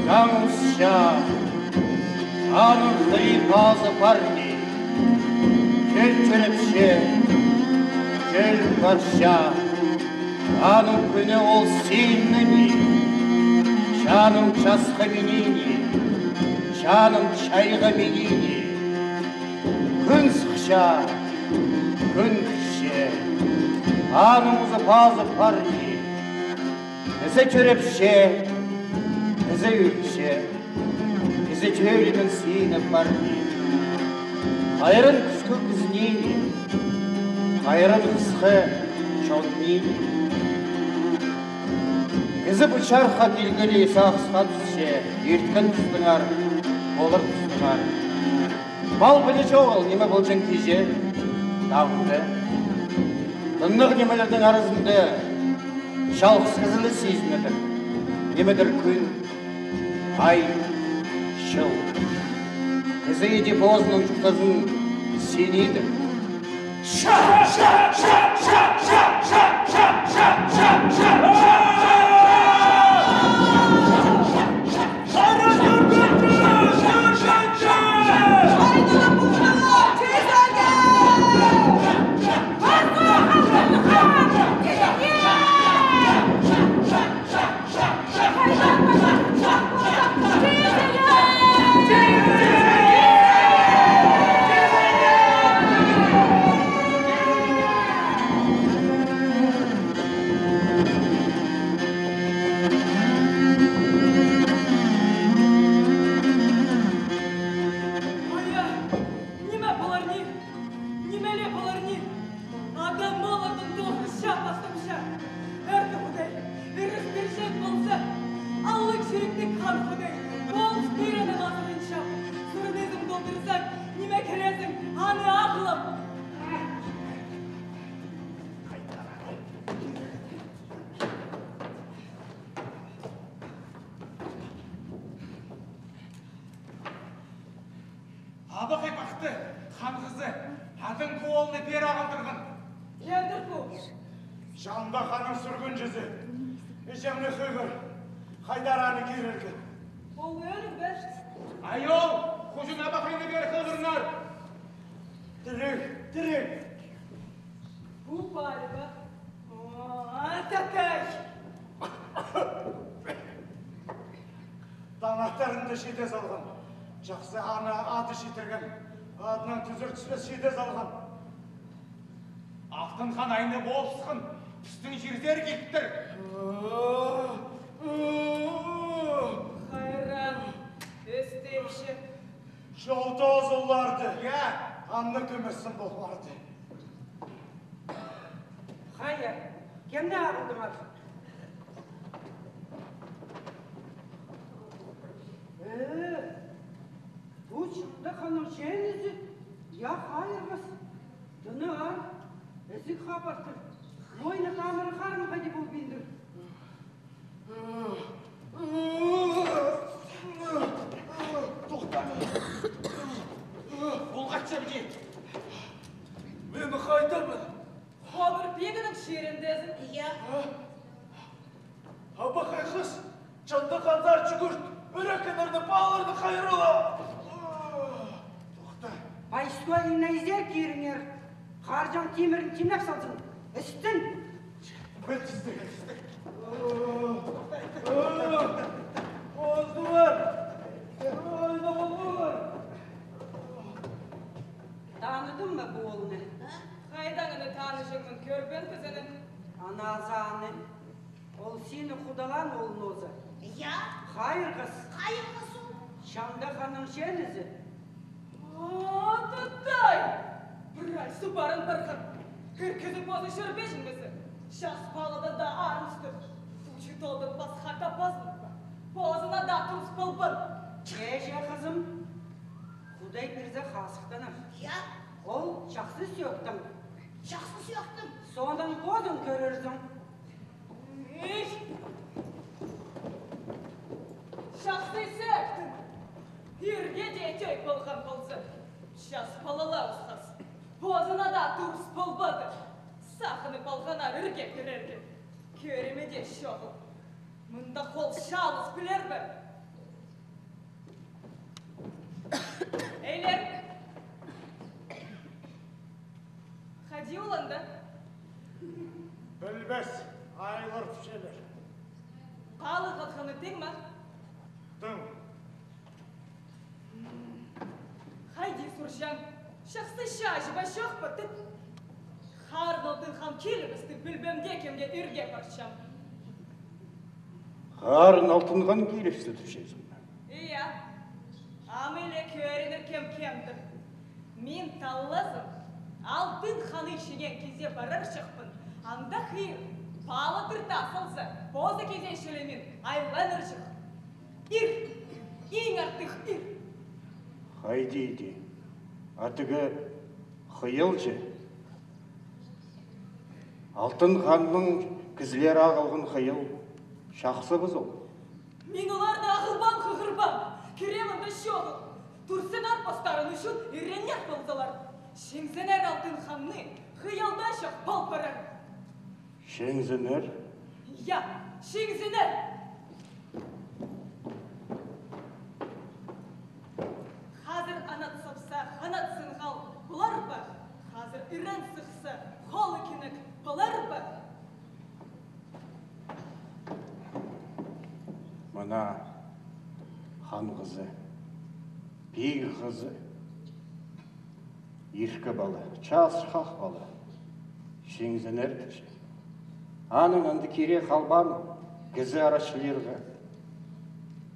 Шамусша, анухтый базы парни, кел черепше, кел парша, ану күні ол сеннені, жаным жасқа менені, жаным чайға менені, күн сықша, күн кішше, анымызы базы парни, bize körepşe, bize ülkşe, bize köylünün sine parni. Hayrın kıskı kıznini, hayrın kıskı çodnini. Kızı bıçar hat ilgili sağısqa düşse, ertkin kızdыңар, olur kızdыңар. Mal bile çoğul, neme bolcan kije, dağındı. Tınlık nemelerden arasında, Şalqız kızılı сезінеді, немедір күн, ай, шыл. Кізі еде бозының жұқтазын сенеді. Абақай бақты, хан қызы, атын қолыны бер ағылдырғын. Келдір бұл. Жанында ханым сүргін жүзі. Ежемні сөйгір, қайдараны керергі. Ол өлі бір. Айол, құжын абақайны бер қылдырынар. Тірек. Бұл бары ба. Атакай. Данақтарымды шеде салған. Жақсы ана аты шетірген. Адынан түзір түспес шеде салған. Ақтын хан айны болсықын. Түстің жердер кеттір. Хайран. Өстемші. Жолтоз ұлларды. Анны көмесін болмарды. Хайыр. Кемне ағылдым аты? Bu çıktı kanım şeyinizi, ya hayırgız, dını ar, ezik kapattır. Moyna kamerı karmı hadi bu bindir. Toxta. Bul kaçça bir git. Memi kayda mı? Habır peginin şiirindezin. Ya. Abakay kız, çanda kantar çıkırt. Örekenlerine bağlarını hayrola. Toxta. Bayışkoyinna izler kiringer, harcan temirin timlep salsın. Üstün. Ben tizdik. Bozdular. Oyna olur. Tanıdın mı bu oğlunu? Haydanını tanışımın körben kızının. Anazanı. Ol seni kudalan oğlun oza. Ya. Hayır kız. Hayır kızım. Şam'da kanın şeyinizi. Tutay. Bıray su barın bırkın. Kırkızı bozuşur beşimizi. Şas palıda da ağrıstır. Uçu doldu basxaka bazlıkla. Bozuna da tuz pılbın. Eşe kızım. Kuday birze hasıktanır. Ya. Ol şaksız yoktum. Şaksız yoktum. Sondan kodun görürsün. Şaksız yoktum. Bir gece çöy pılgın pılsın. Şas palıla ustas. Bozuna da tuz pılbıdır. Sakını pılgına rırge kürerge. Köreme de şoğul. Mında kol şalız biler mi? Эйлер. Хади уланды. Білбес, айлар түшелер. Палы қатқаны тең ма? Дың. Хайди суржан. Шақсы шажы башақ бітіп. Қарнылдың хам келімісті білбемде кемге үрге баршам. Қарын алтынған келіпсі түшесің. Iya. Amele körünür kemdir. Min tallazım. Altın xanı işingen keze barar çıkpın. Anda xıyır. Palı tırta asılsa. Boza kezen şölemin. Aylanır çık. İr. İn artık ir. Хайдейді. Атығы қиылжы. Алтын ханның кізлер ағылғын қиыл. Шақсы біз ол. Min оларды ағылбан қығырбан. Керемінді шоғы. Турсынар постарын үшін үйренер болдылар. Шеңзенер алтын ханны қиялда шақ бал барар. Шеңзінер? Я, шеңзенер. Қазір анат сапса, анат сынғал бұлар ба? Қазір үрен сықса, қолы кенік бұлар ба? Мына хан қызы, бей қызы, иркі балы, час қақ балы, шеңзінер түші. Анын анды кере қалбан, кізі арашылерға,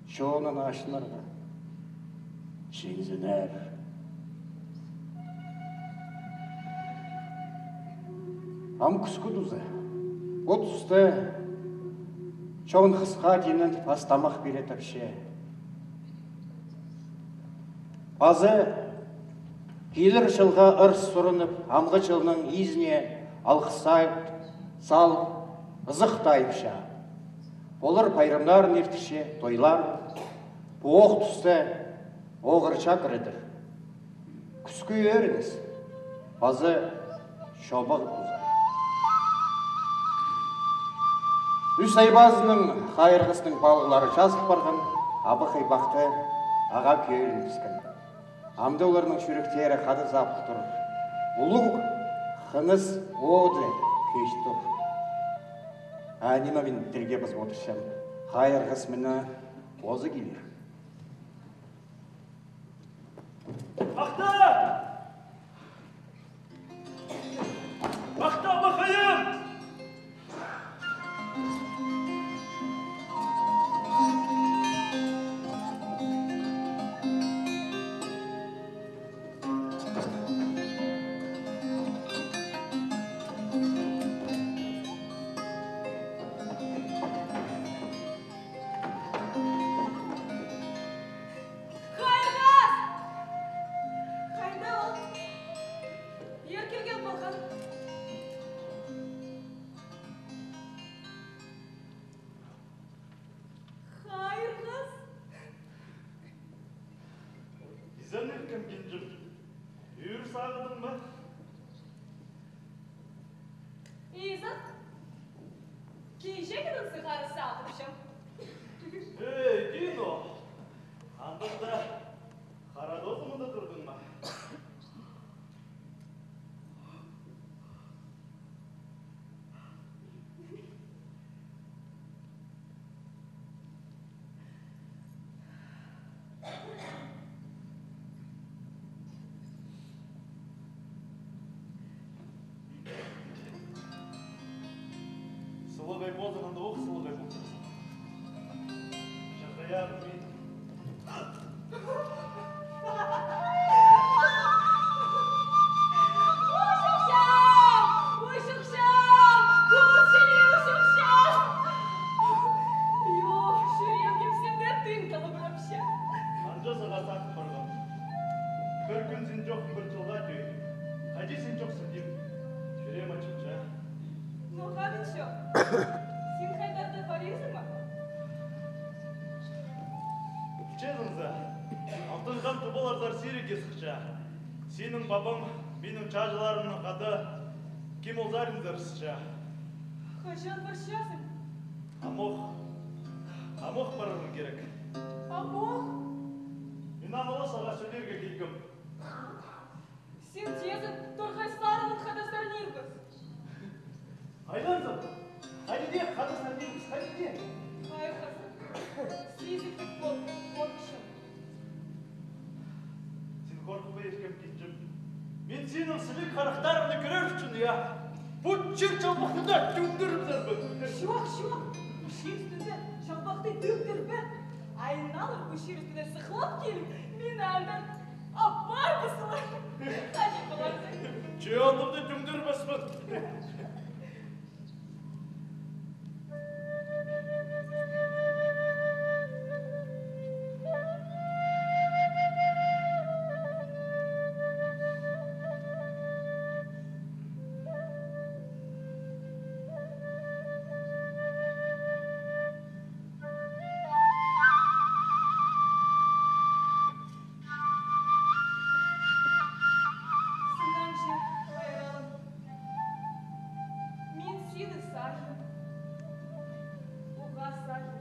шоғынан ашыларға, шеңзінер. Ам күскудузы, отусты, Çoğun xısqa dinin pastamaq bile takşe. Bazı gelir жылға ырс сұрынып, амғы жылының изіне алқысайып, сал, ызықтайыпша. Олар пайрамдар нертіше, тойлар, оқ түсті, оғырча кірідір. Күскі өріңіз, bazı шобық бұзар. Үш айбазының қайырғысының балғылары жазып барған, абы қайбақты аға көйлін түскін. Амды оларының жүректері қады запық тұр. Ұлың қыныз оды кеш тұр. Әнема мен тілге біз отыршам. Қайырғыс міні озы келер. Мақта! Мақта бақайым! Kім кенжім? Үйір сағыдың ба? İzat. Kişe gidin sıkarı sağlıkşım. Dino. Andında Karadoz'umu da kırdın mı? Сылығай болдығында оқ сылығай болдырсың. Жақаяғым мен. Uşukşam! Kız seni uşukşam! Yok, şuraya kimsinde tınkalı bırakşam. Anca sağa sakın barған. Bir gün sen жоқсың, bir жылға дей. Қайда сен жоқсың дейм. Жүрем açıkça. Ну, хорошо. Сен қайдарды баресің ма? Чезіңзі, алтынған тұбалардар сереге сықша. Сенің бабам, менің чажыларымның қады кем олзарыңдар сықша. Қашан баршасың? Амоқ барырым керек. Амоқ? Мен анылы саға сөйлерге келгім. Hadi kadın deymiz, hadi. Hayır kızım. Sizlik korkuşum. Sen korkma erkem gittim. Men senin sıvı karakterini görür için ya. Bu çırçabıkta tündürümler bu. Şok. Bu şiir üstünde şabakta döktür ben. Aynalı bu şiir üstüne sıkılıp gelip beni andan apar mısın? Hadi kolaysa. Çığaldımda tündürmesmin. Sınanca hayranım. Мен сені сағым. Оға сағым.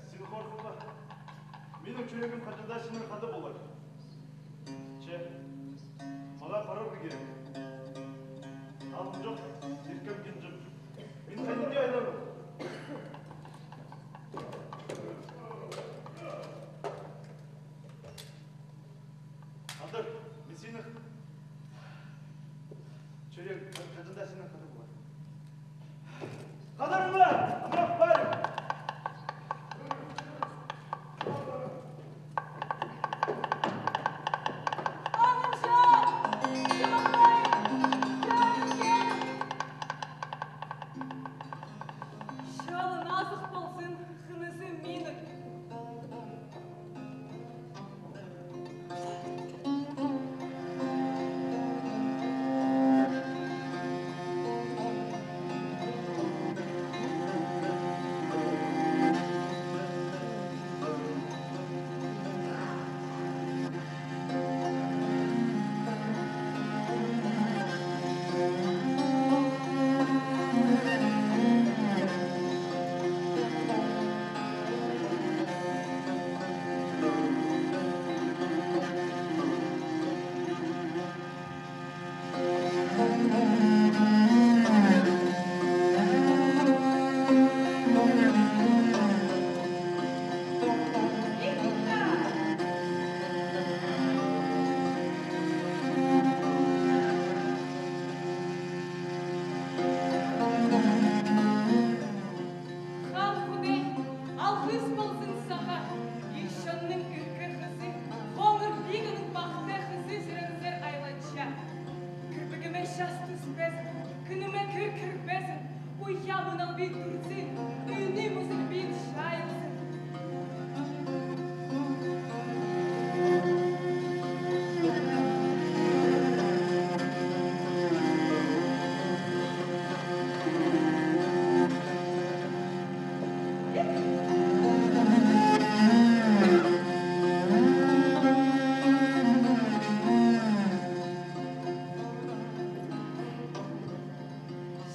Sen korkma. Benim çürüğüm kadındaşının kadı bulur. Bana para mı gerek? Alım yok, erkem gencim. Ben kendimde aylanım. Adır, ben senin çürüğüm kadındaşının kadı bulur. Kadar mı? Ama bari. Şalı nazık bolsun, hınızı minir. Uyanın bir dursun, önümüzün bir şahirsın.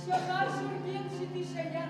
Şaka şurgen şiti şeyer,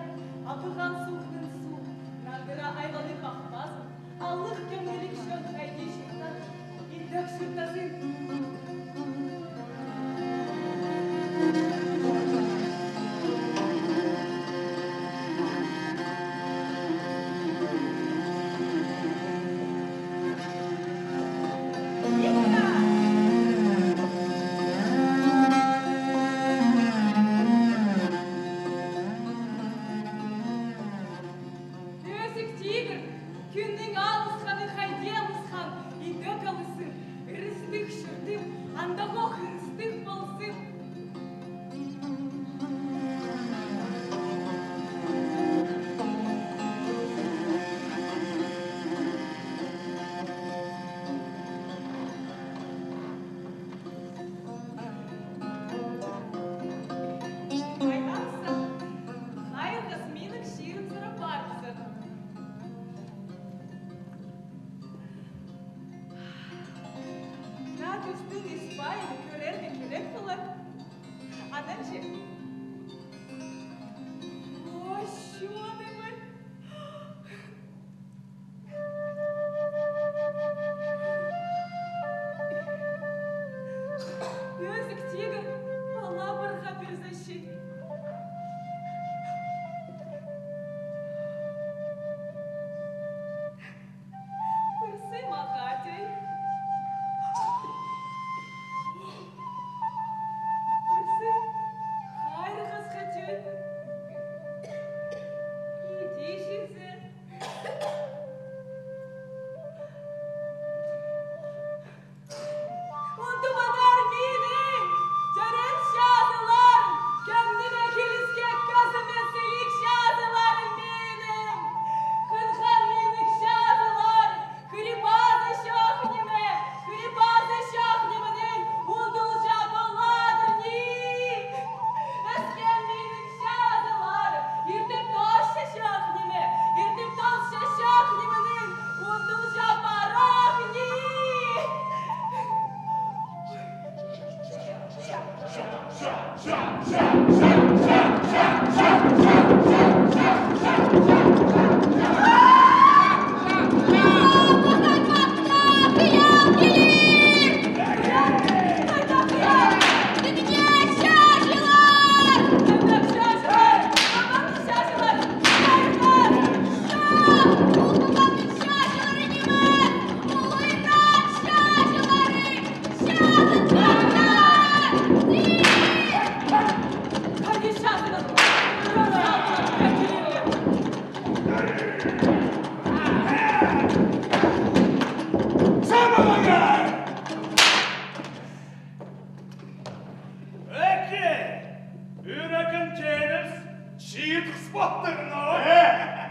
Ит споттырын ау.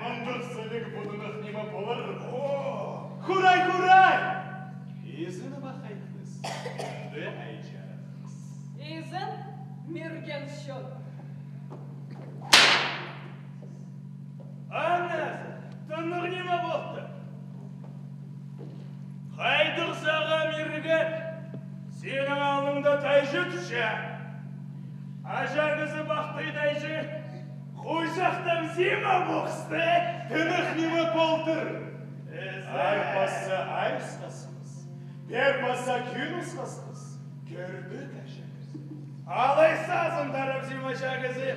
Мұндық сөлік бұдынық неме болыр. Хурай! Езіні бақайдыңыз. Үнді әйчарыңыз. Изін мерген шон. Анназ, тұнық неме болды? Қайдық саға мерген, сенің алыңда тайжы түші. Ажағызы бақтай тайжы, қойшақтан зема боқсты, тұнық неме болдыр. Ай баса ай ұсқасыңыз, бер баса күн ұсқасыңыз, көрді тәжіңіз. Алай сазын тарап зема жағызы,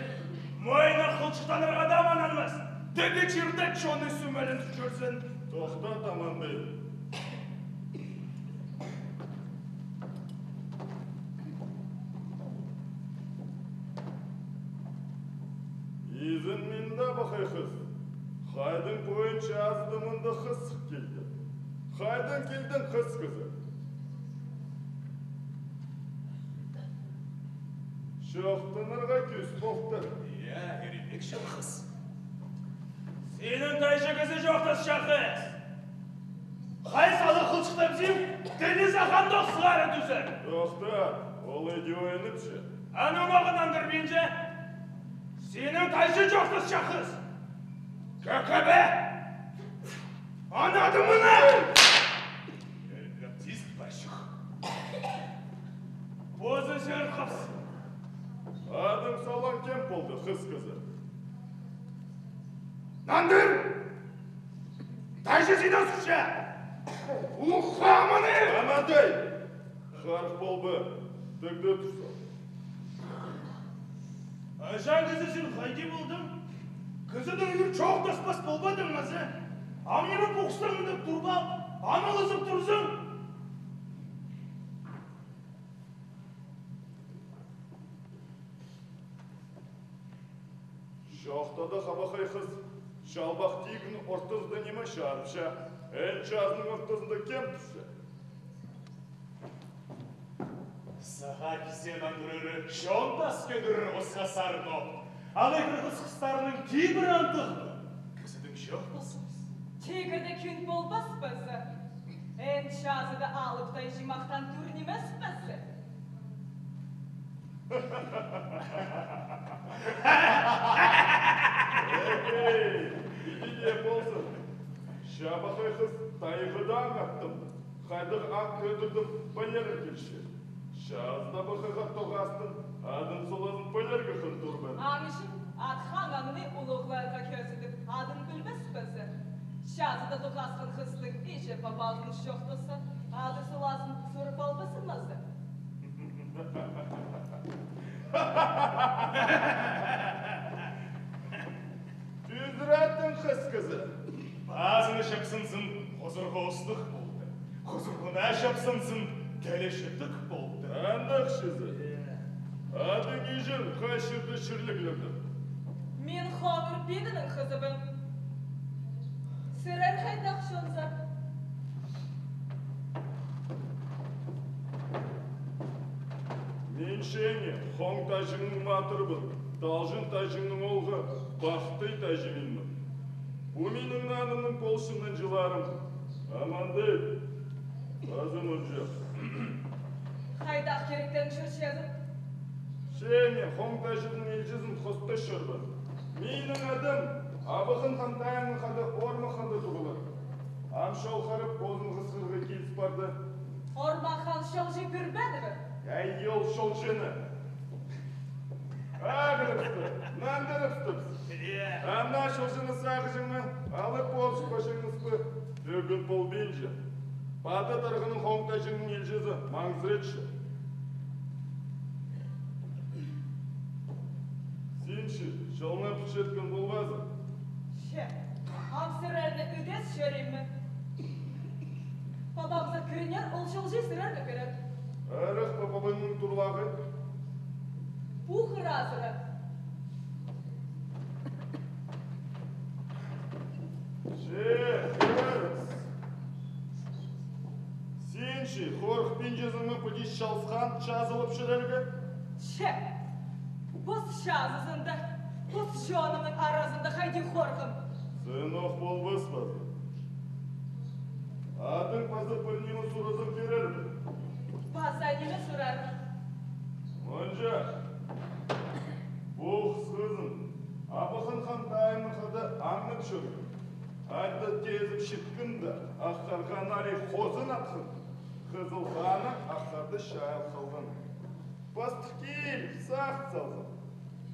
мойны құлшықтаныр адам ананмас. Дөгі черді чоны сүмелін жүрсін. Тоқта таманды. Изін менді бақай қыз. Қайдың бойынша аздымынды қыз келді. Қайдың келдің қыз қызы. Шоқтынырға күс болды. Еребек шықыз. Сенің тайшы кізі жоқтас шақыз. Қай салы қылшықтап зем, дені зақандық сығары дүзір. Жоқта, ол еде ойынып ше. Ану мағынан дұрбенже, сенің тайшы жоқтас шақыз. Көкөбе! Анады мұны! Еребек тезіп байшық. Бозы жер қапсын. Адым салан кем болды қыз қызы. Нандыр! Тайшы сенің сұша! Ұққамыны! Амандай! Қарқ болбы, түгді тұрса. Ажан кізі сен қайде болдың? Кізідің үйір çoğ таспас болбадың мазы. Амнемі бұқыстарыңды тұрбап, аналызып тұрсың. Жоқтады қабақай қыз, шалбақ тегін ортызды неме шарыпша, ән жазының ортызында кем түсі. Саға кізенан үрірі, шондас көдірі осқа сарыны. Алай қырғыз қыстарының кейбір антығы. Кізідің жоқ басымыз. Тегірді күн болбас бізі. Ән жазыды алыптай жимақтан түрнемес бізі. Иди болсын. Шабақай қыз тайғыдан қаттым. Қайдық ақ өтірдім панері келші. Жазда бақыға тоғастым. Адын солазын панергі қын тұрбын. Амишін атхан анны ұлықларға көзідіп, адын білмес бізі. Жазыда тоқасқын қыстың еше бабалының шоқтысы, ады солазын сұрып албасын мазы. Түйдірәттің қыз қызы. Bazını şapsınsın, huzurga ıslık boldu. Huzurguna şapsınsın, teleşitlik boldu. Андық шызы. Адың ежін қайшырды шырлігілерді. Мен хоныр бедінің қызыбын. Сырар қайдақ шонза. Мен шене хоң тәжіңнің матырбын. Талжын тәжіңнің олғы бақытай тәжімінмін. Bu менің нанымның қолшымның жыларым. Аманды, азым ұнжақ. Қайдақ керектен жүршезім. Шене хоң тәжінің елжізін қосты шырбын. Менің адым абықын қантайымның қады ормы қанды тұғылыр. Амшол қарып қозын ғысқырғы келіс барды. Ормақан шолжи бүрбәді бір. Әй ел шол жені. Ағырыпты, нандырыпты. Амна шошыны сағыжыңы, алып болшы башыңызды, төгін пол бенжі. Баты тарғының хоңтайшының елжізі, маңызыретші. Сенші, шолына пішеткен болмазы. Ше, амсырарны үдес шөреймі. Babamıza kırınlar, ol şolжи сырарны көріп. Әріқ папабының тұрлағы. Bu hırazırı. Сенші, қорық пен жезімі pëдес шалсқан жазылып шырәргі? Ше, buz şazısında, buz Şonымның аразында қайди қорқым. Sen oқ болбас базы. Адың базы бірнені сұразын берер mi? Баса неме сұрар? Онжа, бұл қызын, Абықын хан дайымы қады аңып шөрі. Айды тезіп шеткінді, аққарған ари қозын атқын. Қызыл ханы аққарды шайыл қалған. Бастық кел, сақ салған.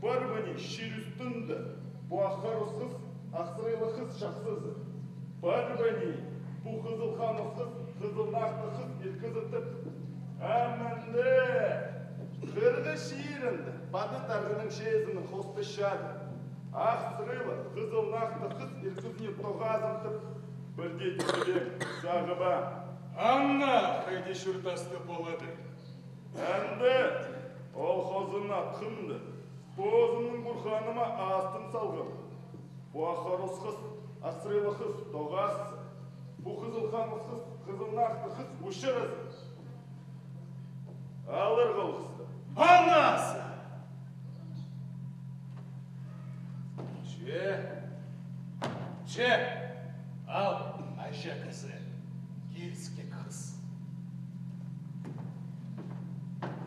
Бар бұны шер үстінді, бұ аққар ұсыз, ақсырайлы қыз шақсызы. Бар бұны, бұ қызыл хан ұсыз, қызыл нақты қыз елкізітіп. Әмінді, қырғы шиірінді, бады тарғының шезінің қосты шады. Ақсырайлы, қызыл нақты қыз елкізіне тоғазымтып, бірде тізілек сағыба. Анна қайде шүртасты болады. Әнді, ол қозын атқынды. Бозының бұрханыма астын салғым. Бұ ақарыс қыз, ақсырайлы қыз тоғасы. Бұ қызыл хан қыз, қызыл нақты қыз ұшырыз. Алыр қылғысты. Анасы! Че, ал Айша қызы, келіске қыз.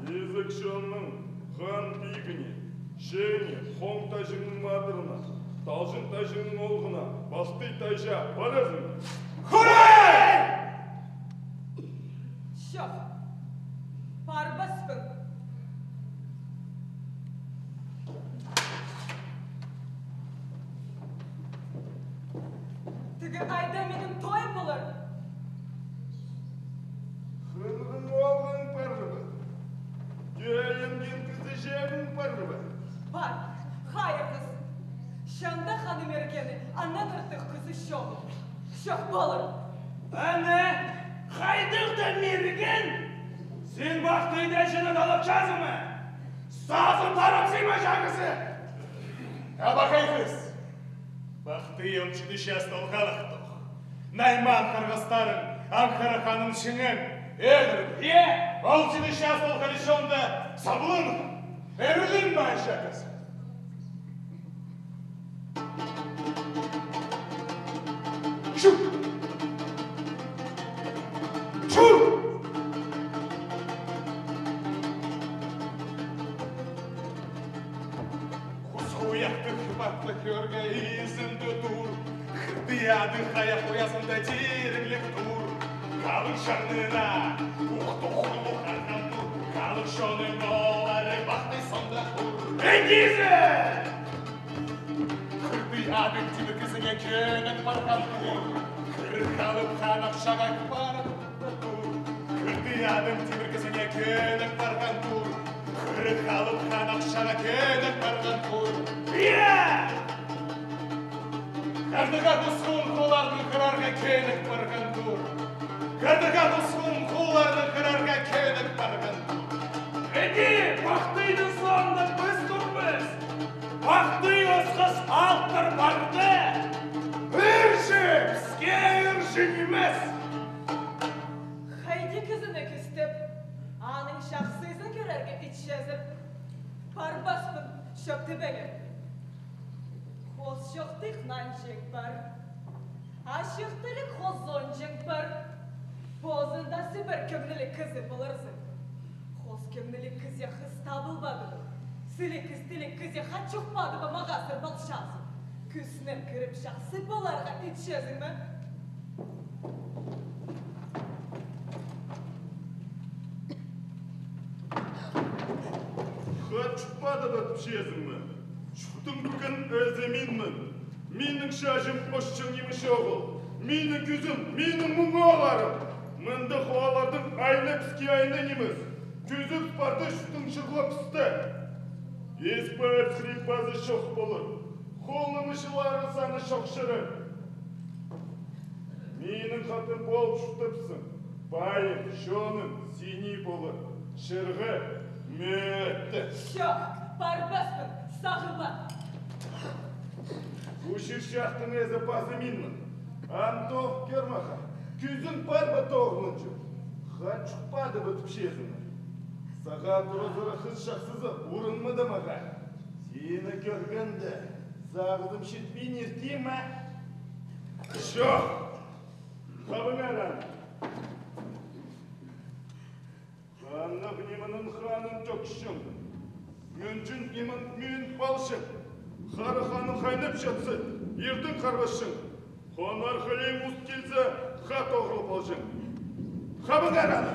Езік шонның хан бейгіне, және хоң тәжіңнің мадырына, талжын тәжіңнің олғына, бақтай тәжа баразың. Хурай! Шоқ, барбаспын. Тігі айда менің той болыр. Хынғын олғын барыбы. Кейінген кізі жегін барыбы. Бар, хайыр қыз. Шанда ханым ергені, аннан ұртық қызы шоқ. Шоқ болыр. Әне, қайдырды мерген? Сен бақтыйда жынын алып жазымы? Сазын тарап сыйма жағысы? Абақай қыз, бақтыйым чүдіші асталғалықтық. Найман қырғыстарын, Анқара ханым шыңын, әдірді. Ол чүдіші асталғалы шонда сабылын, әрілін ма жағысы? Шүк! Шүк! Құсқуяқты қыбатты көрге изімді тұр, қырдияды қая қоясында теріңлік тұр. Қалың шаңына ұқты-құлы қарған тұр, қалың шоның олары бақтай сонда тұр. Әңгізі! Қырдияды тібі кізіңе көнік барған тұр, қырқалып қанақ шағақ барып тұр. Қырдияды тібі кізіңе көнік барған тұр, қырқалып қанақ шағақ көнік барған тұр. Қардыға құсқын қолардың қырарға көнік барған тұр. Қардыға құсқын қолардың қырарға көнік барған тұр. Әне, бақтыйдың соңында біз тұрмыз. Бақтай осқыз алтыр барды. Үрші, бізге үрші емес. Хайди кізіні күстіп, аның шақсызы көрерге итшезіп. Барбаспын шөпті бәгір. Қоз шоқтық наншек бар. Ашықтылық қозонжың бар. Бозындасы бір көмнілік кізі болырсың. Қоз көмнілік кізе қыз табылбады. Сілі кістілік кізе қат шоқпады ба мағасыр балшасың. Күсінен кіріп шақсы боларға итшезің ме? Қат шықпады ба түпшезің ме? Шықтың бүгін өземинмін. Менің шашым қошчың еміш оғыл. Менің күзім, менің мұңы оларым. Мынды қуалардың айны піске айны неміз. Күзіп барды шықтың шығылы пісті. Еспәр скрипазы шоқ болыр. Қолының ұшылары саны шоқшыры. Менің қатын болып шықтыпсың. Байым, шоның, сені болыр. Шырғы, мөтті. Шоқ, барбаспын, сағыма. Ушыр шақтың әзі басы менмін. Антоқ кермаға, күзін бар ба тоғының жүр. Хан шықпады ба түпшезіні. Саға тұрызыры қыз шақсызы ұрынмады маға. Сені көргенді, Zağıdım şitmeyin irteyim mi? Жоқ. Қабың әрән. Ханық немінің ханын төкшім. Мөнжін немін мен балшым. Қары ханын қайнап жатсы, ердің қарбашым. Қонар қылем ұст келсе, қат оғылып алшым. Қабың әрән.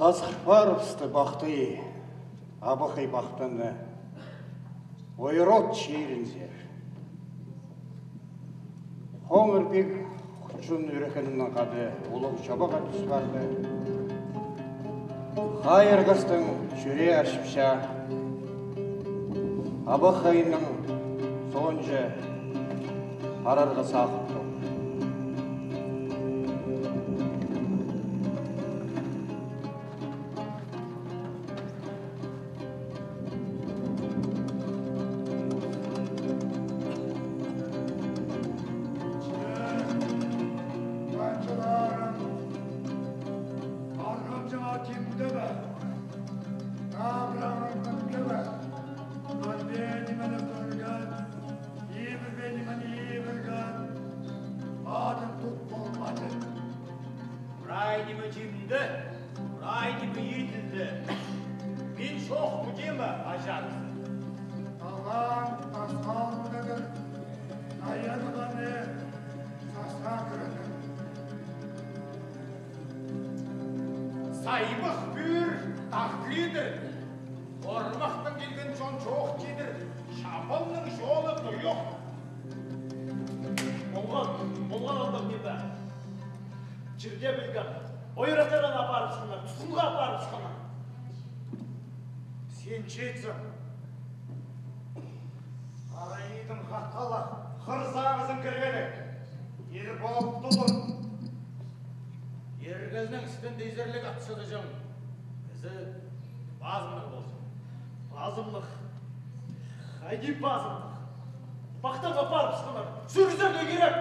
Хазхпаровсты бақты, абықай бақтыны, ойрот шерінзер. Хоңырбек құтшын үрекінің қады ұлық шабаға тұсқарды. Қайырғыстың жүре ашыпша, абықайының сонжы арарға сақып тұр. Сайбық бүр тақлидір. Ормақтың келген жон жоқ дедір. Шапылның жолы тұйық. Болған алдық небі. Жерде білген, ойратаран апарып сқанар, тұсқынға апарып сқанар. Сен жетсің. Қарайдың қаққалы, қырзағызын кіргені. Ері болып тұлыр. Ергізінің істен дейзерлік атшыды жың. Бізді базымлық болсын. Базымлық. Қайди базымлық. Бақтан апарып сқанар, сүрізерге керек.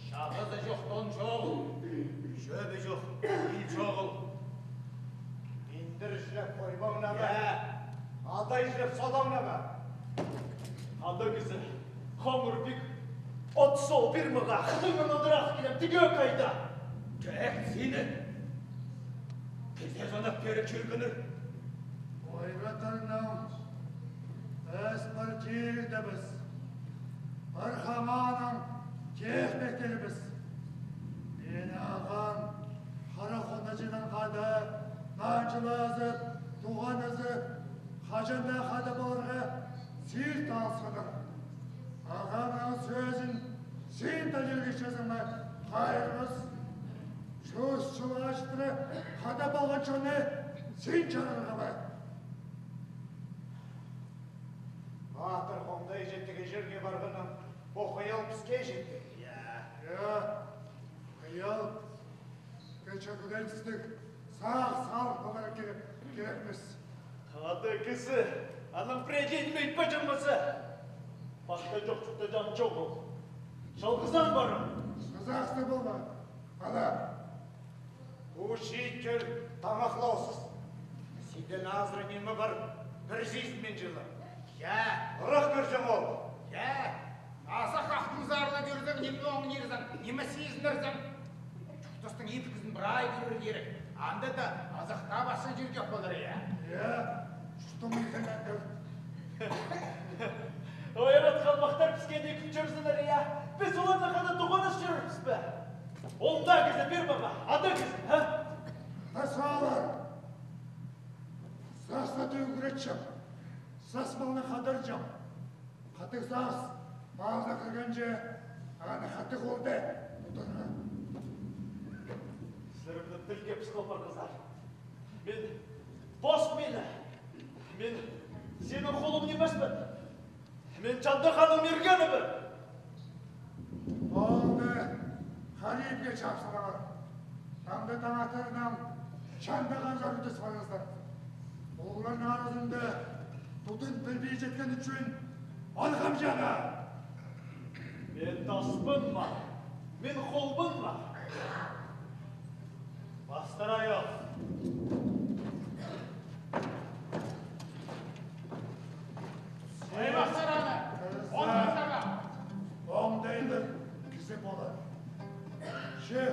Шағызы жоқ тон жоғыл. Шөбі жоқ, ел жоғыл. Ендір жілеп қойбауына ба? Адай жілеп содауына ба? Ада кізі, Хоңырбек, от сол бір мұға, қытыңын ұдырақ келем, тіге қайда. Кәк сені. Кезер жанап керек жүргінір. Ойратарынан біз бір келдіміз. Бір хаманың кехмектеріміз. Мені ағам қара қонажынан қады, нанжылазып, туғанызып, қажанда қады болырға сир талсыдыр. Ағамның сөзін сен дәлелге жазылмай қайырыз. Söz çuvaştırı kada balacını sen çarırga bak. Атыр қондай жеттіге жерге барғынан, о қиял бізге жетті. Ya, kıyal, geçaküdensizlik sağ olarak gerekmez. Ада кізі, аның предельмейт бачырмасы. Бақта жоқ жұқта жан жоқ ол. Жалғызан барым. Kızaksı bulma, ala. Bu şehitkер тамақлаусыз. Сенден азыры немі бар, бір жизньмен жылы. Ұрық көрсің ол. Аса қақтың зарлы көрсің, немі оңын ерзің, немі сезінірзің. Жұқтыстың екі кізін бір ай көрір керек. Анда да азықта басы жүргек болыр, Ya, şu mükemmel kız. Ойрат қалмақтар піскенде күн жүрсінер, біз оларына қада туғаныз жүрірміз бі. Онда кізі бір баба, ада кізі, ha? Tasağlar. Sasla tüyüreteceğim. Sas malını kadıracağım. Katık sas. Bağda kırgınca Аны хаты қолды. Сырымды тілге психопар қыздар. Мен бос мені. Мен сенің қолың емеспін. Мен Жандыханның мергенімін. Oldu. Halif'e çarpsılar. Tam da tanatırdan Çandakan zorunda sıvarızlar. Oğlan arasında tutun bilbeyi jetken üçün alğam jana. Men таспын ма? Мен қолбын ма? Бастыр аял. Бастыр аны. Оңдастырма. Оңдайлы кісі болар. Ше.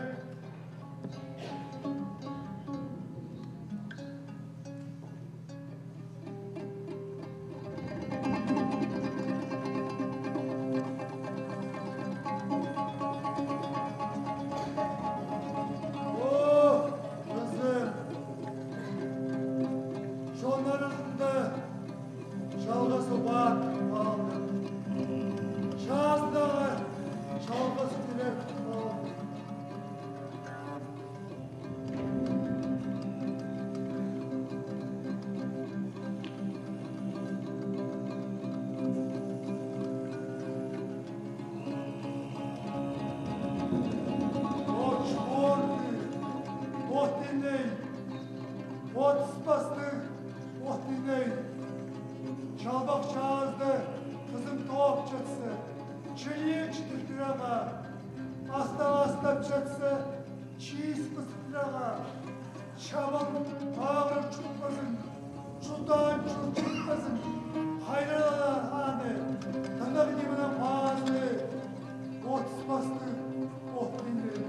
Çalbak çağızdı, kızım doğup çatsı, çeliğe çıtırtırağa, asta çatsı, çiğiz kısıtırağa, çabuk ağır çutmasın, çudan çutmasın, hayralar hani, tırnak dibine fazlı, ot bastı, ot dinleri.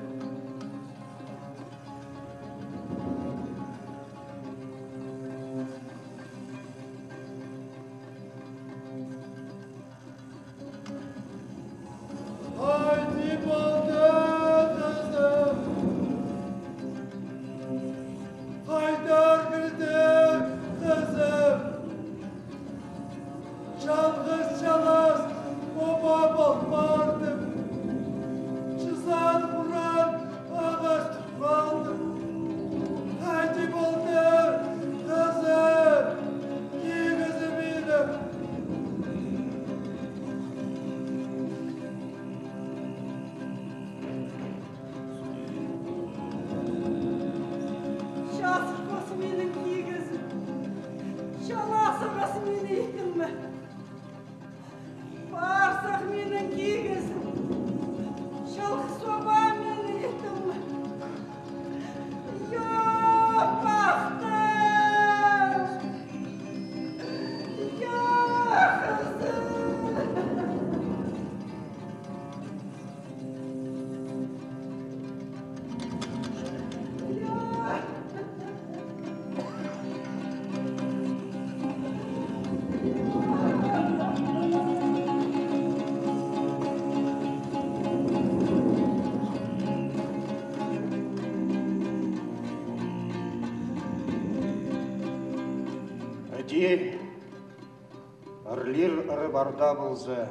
Ырлир ыры барда болса,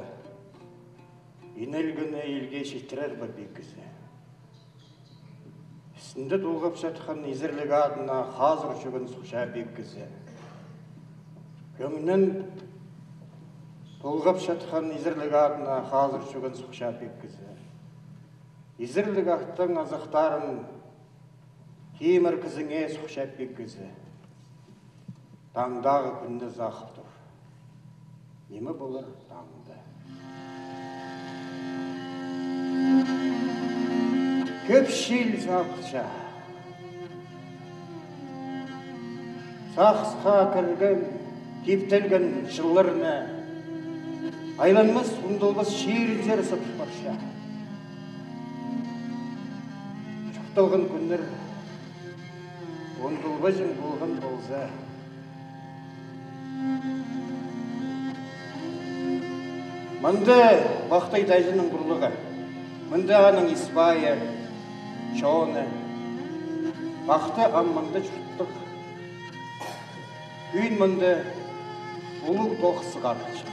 инелгіні елге шеттірер бір бекізі. Сінді толғап жатқан езірлік адына қазір жүгін сұқша бекізі. Көңінен толғап жатқан езірлік адына қазір жүгін сұқша бекізі. Езірлік аттың азықтарын темір кізіңе сұқша бекізі. Таңдағы күнді зақып тұр. Немі болар таңды? Көпшіл запша. Сақсқа кірген, кептелген жылырына, айланмас, ұндылмас шиірінзер сыпыр барша. Жұқтылғын күндер, ұндылбажын болған болса, Мынды Бақтай тәжінің бұрлығы, мынды ағаның Испайы, Чоны, Бақты аммынды жұрттық, үйін мынды ұлық тоқысы қарқышы.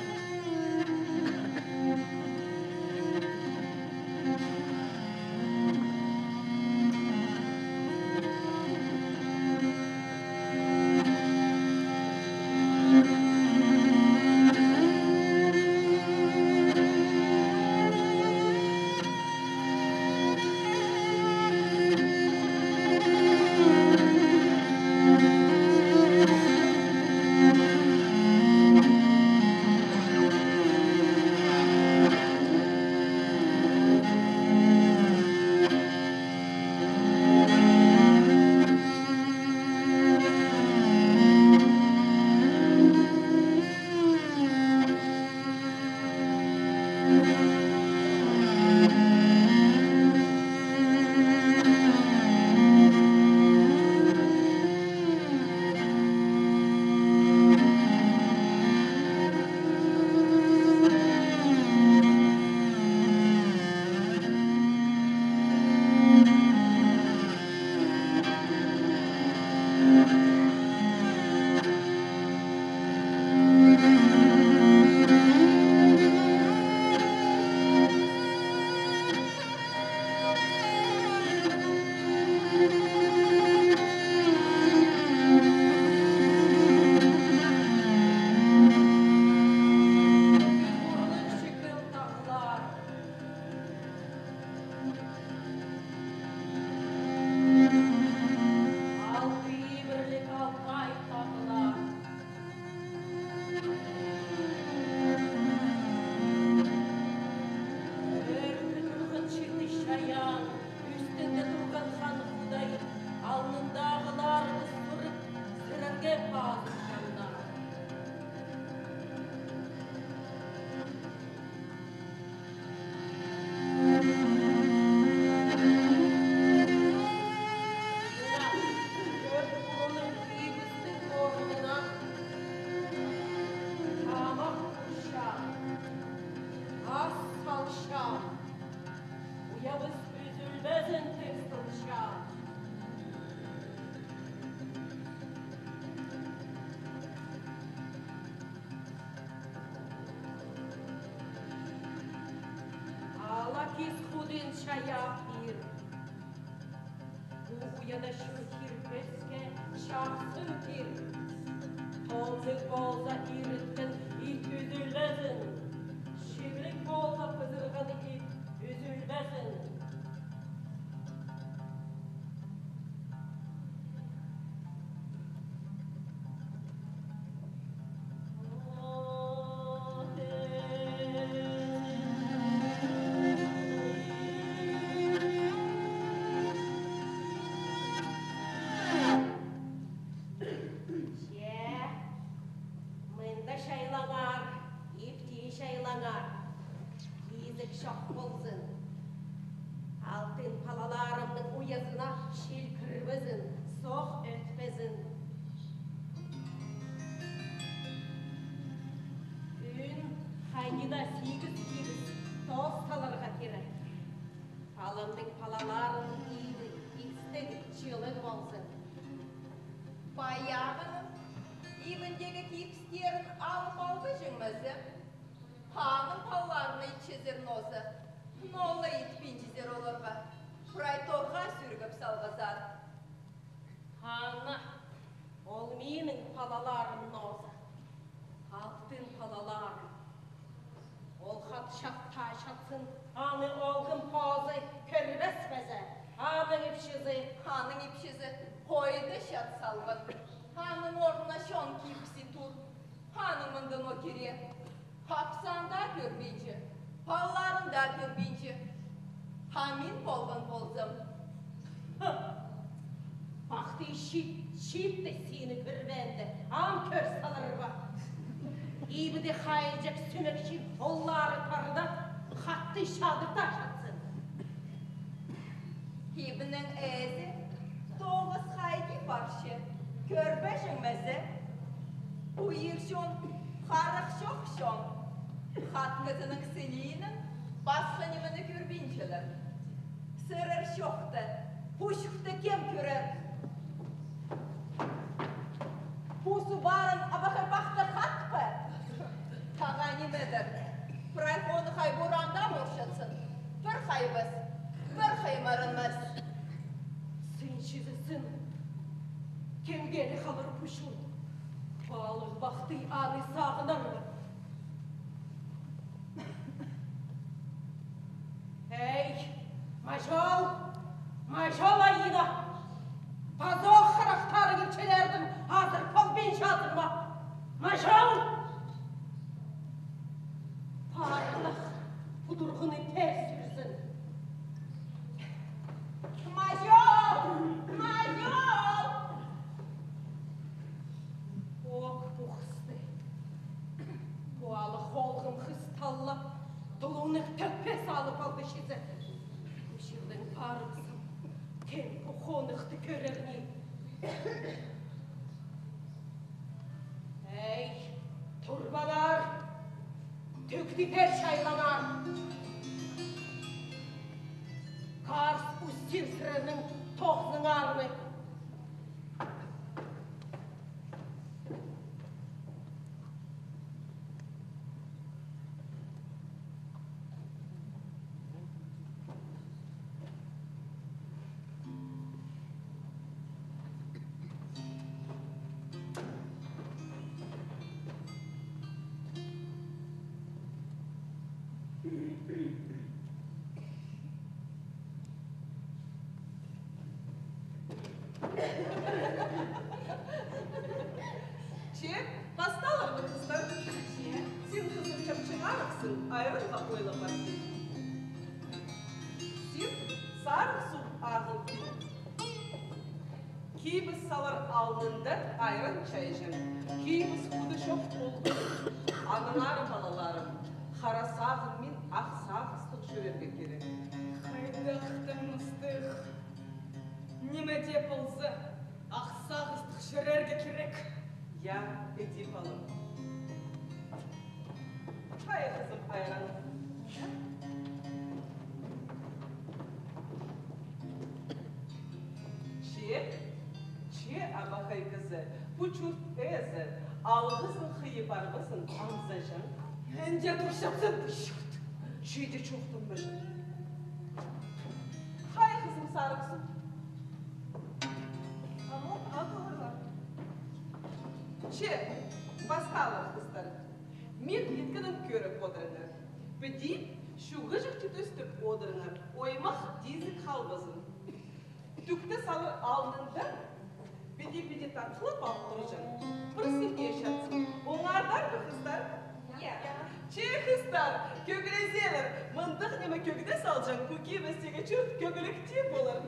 şayapir. Bu uyana şu kirpeske şahsın bir. Tolzuk bolza irittin, it üzülmesin. Şivrik bolza pızırgadı it üzülmesin. Altın palalarımın uyazına şilkırmızın, soğuk ötmezin. Ün hangida sigiz toz salarga gerek. Palımdın palalarının iyiydi, istedik çığlık olsun. Bayağının iyimindeki kipslerin alıp almışımızı. Hanım palalarını içizirin olsa. Nolla itpincidir olur mu? Burayı torğa sürgüp salgazar. Hanna, olmayının palalarının olsa. Altın palalarım. Ol hatşat taşatsın, anı olgun pozı körübesmeze. Hanın ipşizi. Hanın ipşizi koydu şat salgın. Hanın oruna şon kipsi tur. Hanımından o kiri. Hapsanda görbeyci. Palların da görbeyci. Hamin polgan polzam. Baktı şiit de seni kırvende. Am kör salır bak. İyi bir de hayacak sümekşi tolları tarıda hattı şadır taşatsın. Hibinin ezi doğuz haygi başı. Körbeşin meze. Uyur şon, karık şok şon. Hat kızının siliğinin baskanımını gürbinçiler. Sırır şokta, huşukta kim kürer? Pusu barın abakı baktı hat mı? Tağanimedir. Prayfonu hayburanda mı uşatsın? Bir haybız, bir haymarınmaz. Sen şizisin. Kim geri kalır puşun? Bağlı baktı anı sağınar mı? Hey, majol ayına. Fazla o haraftarı geçelerdim, hazır pol bin şadırma. Majol! Parlak, budurğunu ters sürsün. Majol! Majol! Ok bu hıstı. Bu alı holgum hıstalla, dolunuk töppe salıp aldı şize. Bu şırdın parıksın, tempo konuktu körevni. Hey, turbalar, töktü perşaylanar. Kars ustir sırrının toğzun ağrını. Çiğ, pastalar mı kızlar? Sen kızım çapçılarıksın, ayrılma oylama. Sen sarıksın ağıl gibi. Kibis salar alnında ayran çayıcın. Kibis kudu şok oldu. Anılarım balalarım. Kara sağın min ak sağ ıslık şöverge gerek. Haydaktım ıstık. Nime dep olsa, aksa ıslık şörerge gerek. Ya edip alın. Hayır kızım ayran. Çiğ abakay kızı. Bu çurt teyze. Ağlısın hıyı parmasın amzacan. Önce durşapsın. Çiğ de çoktum ben. Че, басталар кыздар. Мен еткінің көріп отырыңар. Біді шуғы жүкті төстіп отырыңар. Оймақ дезік қалбызын. Түкті салыр алдында біде тақылып алып тұржын. Бір сенге шатсын. Оңардар бұл кыздар? Че кыздар, көгілезелер. Мындық неме көгіде салжан. Көке бәстеге чүрт көгілікте болар.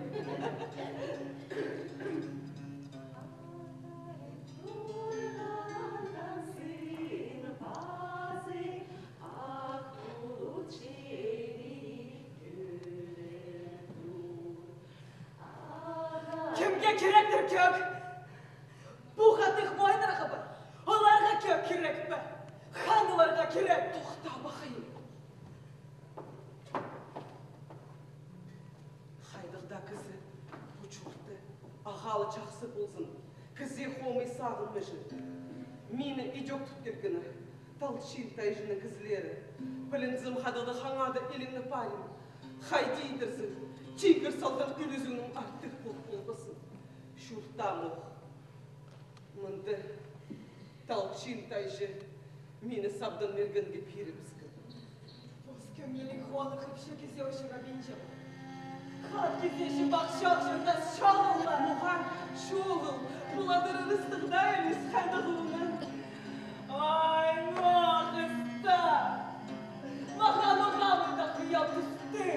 Kimge kerektir kök? Bu katıq boynarğı mı? Onlarga kök kerek mi? Hanılarga kerek. Тоқта bakayım. Хайдықта кізі, bu çurtты, ағалы жақсы болсын. Кізе хомай сағынмышын. Мені идек түткергіні. Талшилтай жыны кізлері. Білінзім хадығы хаңады еліңі парим. Хайдейдірсін. Тигір салған үлізіңнің артық болбасын. Шуртамық. Мынды талшилтай жы. Мені сабдан мергенге перімізгі. Көмелік хуаны қыпшы кізе ұшыға бенжім. Қат кезеші бақшақ жырда шағылла. Мұған шоғыл. Бұладырын ыстықда емес қайдағылыны. Ay noğısta! Mağa mıyda kıyap üstü!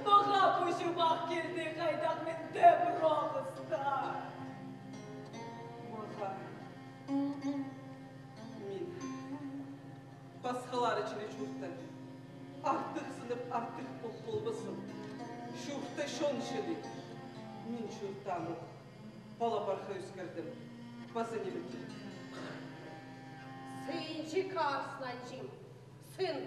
Mağa puşu bak geldi kaydak mende bırakısta! Маға. Мен басқалар ішіне жұртты. Артық сынып, артық болбасын. Жұртты шон ішеді. Мен жұрттамын. Балапарға өскірдім. Басы неме керек. Сынчы карсыначым, сын.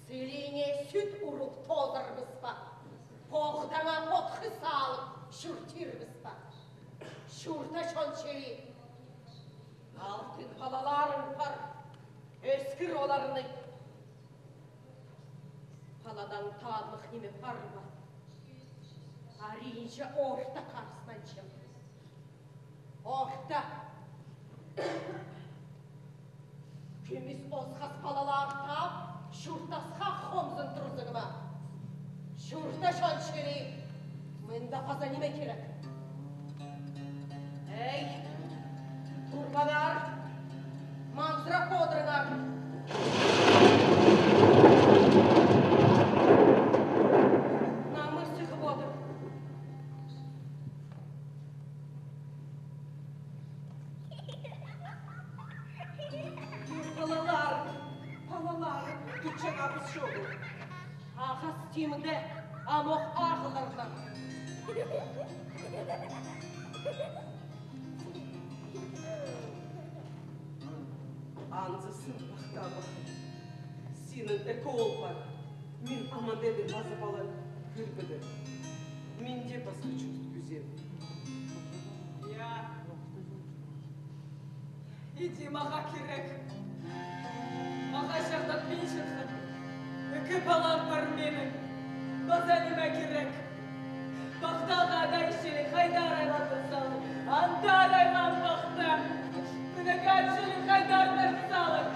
Сüleyine süt urup toldırmışsa, poğdana otxı salıp şürtürmüşsa. Şurta şonçeri, altın palalarım var, öskür olarını. Paladan tadlık nimi parma. Arayınca orta karşılanacağım. Orta. Kümüz ozğaz palalar tap, şurta sağ homzun turzunuma. Şurta şonçeri, mında faza nime kerek. Ey, turbalar, manzra kodrınar. Namır sıkı bodur. Palalar, Türkçe kapısı şoğlu. Ağız timde, amok ağılarlar. Anzısın bakta bak. Senin eko olpar. Min aman dedi bazı balar gülbüdü. Min de bası çok güzel. Ya. İdi mağa kerek. Mağa şarda pinşirsin. Iki palan var benim. Baza nime kerek. Bakta gada işini haydar aylandı sağlık. Andar aylan bakta. Bine kaçını haydarlar sağlık.